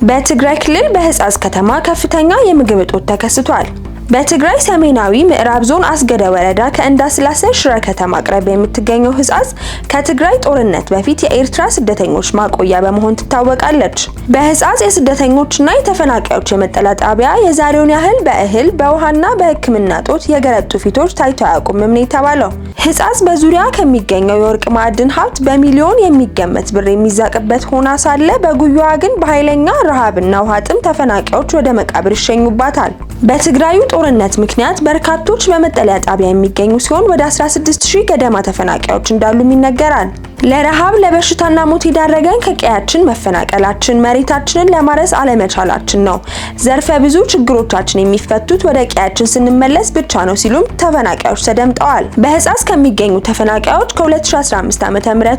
በትግራይ ክልል በህጻጽ ከተማ ከፍተኛ የምግብ እጦት ተከስቷል። በትግራይ ሰሜናዊ ምዕራብ ዞን አስገደ ወረዳ ከእንዳስላሴ ሽረ ከተማ አቅራቢያ የምትገኘው ህጻጽ ከትግራይ ጦርነት በፊት የኤርትራ ስደተኞች ማቆያ በመሆን ትታወቃለች። በህጻጽ የስደተኞችና የተፈናቃዮች የመጠለያ ጣቢያ የዛሬውን ያህል በእህል በውሃና በሕክምና ጦት የገረጡ ፊቶች ታይቶ አያውቁምም ነው የተባለው። ህጻጽ በዙሪያ ከሚገኘው የወርቅ ማዕድን ሀብት በሚሊዮን የሚገመት ብር የሚዛቅበት ሆና ሳለ በጉያዋ ግን በኃይለኛ ረሃብና ውሃ ጥም ተፈናቃዮች ወደ መቃብር ይሸኙባታል። በትግራዩ ጦርነት ምክንያት በርካቶች በመጠለያ ጣቢያ የሚገኙ ሲሆን ወደ 16000 ገደማ ተፈናቃዮች እንዳሉም ይነገራል። ለረሃብ ለበሽታና ሞት የዳረገን ከቀያችን መፈናቀላችን፣ መሬታችንን ለማረስ አለመቻላችን ነው። ዘርፈ ብዙ ችግሮቻችን የሚፈቱት ወደ ቀያችን ስንመለስ ብቻ ነው ሲሉም ተፈናቃዮች ተደምጠዋል። በህጻጽ ከሚገኙ ተፈናቃዮች ከ2015 ዓ.ም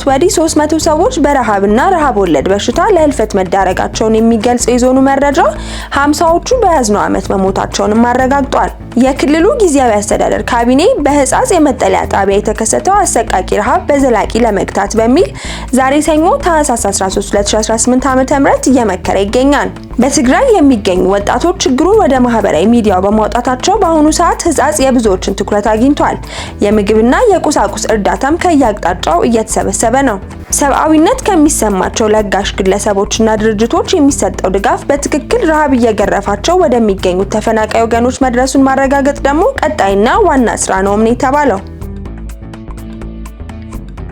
ወዲህ 300 ሰዎች በረሃብና ረሃብ ወለድ በሽታ ለህልፈት መዳረጋቸውን የሚገልጽ የዞኑ መረጃ 50ዎቹ በያዝነው ዓመት መሞታቸውንም አረጋግጧል። የክልሉ ጊዜያዊ አስተዳደር ካቢኔ በህጻጽ የመጠለያ ጣቢያ የተከሰተው አሰቃቂ ረሃብ በዘላቂ ለመግታት በሚል ዛሬ ሰኞ ታህሳስ 13 2018 ዓ.ም እየመከረ ይገኛል። በትግራይ የሚገኙ ወጣቶች ችግሩን ወደ ማህበራዊ ሚዲያው በማውጣታቸው በአሁኑ ሰዓት ህጻጽ የብዙዎችን ትኩረት አግኝቷል። የምግብና የቁሳቁስ እርዳታም ከየአቅጣጫው እየተሰበሰበ ነው። ሰብአዊነት ከሚሰማቸው ለጋሽ ግለሰቦችና ድርጅቶች የሚሰጠው ድጋፍ በትክክል ረሃብ እየገረፋቸው ወደሚገኙት ተፈናቃይ ወገኖች መድረሱን ማረጋገጥ ደግሞ ቀጣይና ዋና ስራ ነውም ነው የተባለው።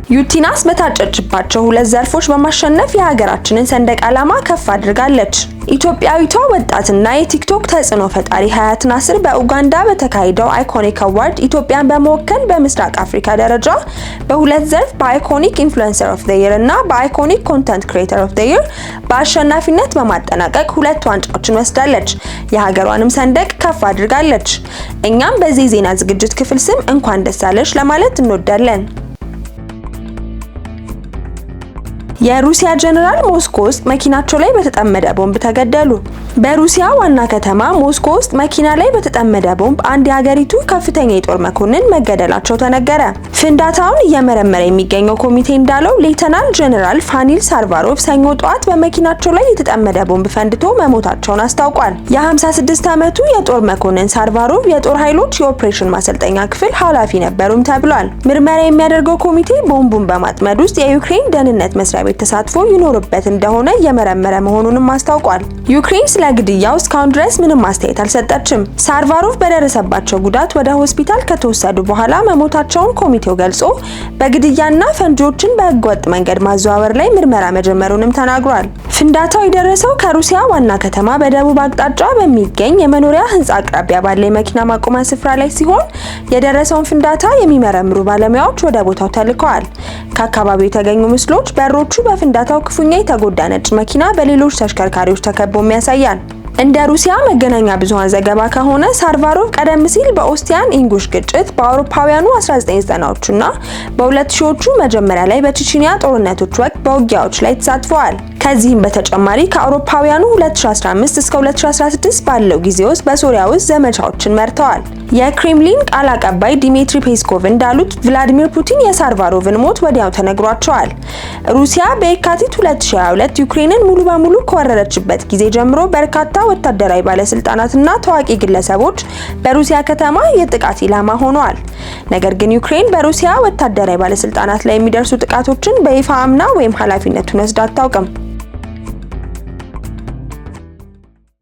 ዩቲናስ በታጨችባቸው ሁለት ዘርፎች በማሸነፍ የሀገራችንን ሰንደቅ ዓላማ ከፍ አድርጋለች። ኢትዮጵያዊቷ ወጣትና የቲክቶክ ተጽዕኖ ፈጣሪ ሀያት ናስር በኡጋንዳ በተካሄደው አይኮኒክ አዋርድ ኢትዮጵያን በመወከል በምስራቅ አፍሪካ ደረጃ በሁለት ዘርፍ በአይኮኒክ ኢንፍሉዌንሰር ኦፍ ዘ ይር እና በአይኮኒክ ኮንተንት ክሬተር ኦፍ ዘ ይር በአሸናፊነት በማጠናቀቅ ሁለት ዋንጫዎችን ወስዳለች። የሀገሯንም ሰንደቅ ከፍ አድርጋለች። እኛም በዚህ ዜና ዝግጅት ክፍል ስም እንኳን ደስ አለሽ ለማለት እንወዳለን። የሩሲያ ጀነራል ሞስኮ ውስጥ መኪናቸው ላይ በተጠመደ ቦምብ ተገደሉ። በሩሲያ ዋና ከተማ ሞስኮ ውስጥ መኪና ላይ በተጠመደ ቦምብ አንድ የሀገሪቱ ከፍተኛ የጦር መኮንን መገደላቸው ተነገረ። ፍንዳታውን እየመረመረ የሚገኘው ኮሚቴ እንዳለው ሌተናል ጀነራል ፋኒል ሳርቫሮቭ ሰኞ ጠዋት በመኪናቸው ላይ የተጠመደ ቦምብ ፈንድቶ መሞታቸውን አስታውቋል። የ56 ዓመቱ የጦር መኮንን ሳርቫሮቭ የጦር ኃይሎች የኦፕሬሽን ማሰልጠኛ ክፍል ኃላፊ ነበሩም ተብሏል። ምርመራ የሚያደርገው ኮሚቴ ቦምቡን በማጥመድ ውስጥ የዩክሬን ደህንነት መስሪያ ቤት ተሳትፎ ይኖርበት እንደሆነ እየመረመረ መሆኑንም አስታውቋል። ዩክሬን ስለ ግድያው እስካሁን ድረስ ምንም አስተያየት አልሰጠችም። ሳርቫሮቭ በደረሰባቸው ጉዳት ወደ ሆስፒታል ከተወሰዱ በኋላ መሞታቸውን ኮሚቴው ገልጾ በግድያና ፈንጂዎችን በህገወጥ መንገድ ማዘዋወር ላይ ምርመራ መጀመሩንም ተናግሯል። ፍንዳታው የደረሰው ከሩሲያ ዋና ከተማ በደቡብ አቅጣጫ በሚገኝ የመኖሪያ ህንጻ አቅራቢያ ባለ የመኪና ማቆሚያ ስፍራ ላይ ሲሆን የደረሰውን ፍንዳታ የሚመረምሩ ባለሙያዎች ወደ ቦታው ተልከዋል። ከአካባቢው የተገኙ ምስሎች በሮቹ በፍንዳታው ክፉኛ የተጎዳ ነጭ መኪና በሌሎች ተሽከርካሪዎች ተከቦም ያሳያል። እንደ ሩሲያ መገናኛ ብዙሃን ዘገባ ከሆነ ሳርቫሮቭ ቀደም ሲል በኦስቲያን ኢንጉሽ ግጭት በአውሮፓውያኑ 1990ዎቹና በ2000ዎቹ መጀመሪያ ላይ በቼቼንያ ጦርነቶች ወቅት በውጊያዎች ላይ ተሳትፈዋል። ከዚህም በተጨማሪ ከአውሮፓውያኑ 2015 እስከ 2016 ባለው ጊዜ ውስጥ በሶሪያ ውስጥ ዘመቻዎችን መርተዋል። የክሬምሊን ቃል አቀባይ ዲሚትሪ ፔስኮቭ እንዳሉት ቭላዲሚር ፑቲን የሳርቫሮቭን ሞት ወዲያው ተነግሯቸዋል። ሩሲያ በየካቲት 2022 ዩክሬንን ሙሉ በሙሉ ከወረረችበት ጊዜ ጀምሮ በርካታ ወታደራዊ ባለስልጣናትና ታዋቂ ግለሰቦች በሩሲያ ከተማ የጥቃት ኢላማ ሆነዋል። ነገር ግን ዩክሬን በሩሲያ ወታደራዊ ባለስልጣናት ላይ የሚደርሱ ጥቃቶችን በይፋ አምና ወይም ኃላፊነቱን ወስዳ አታውቅም።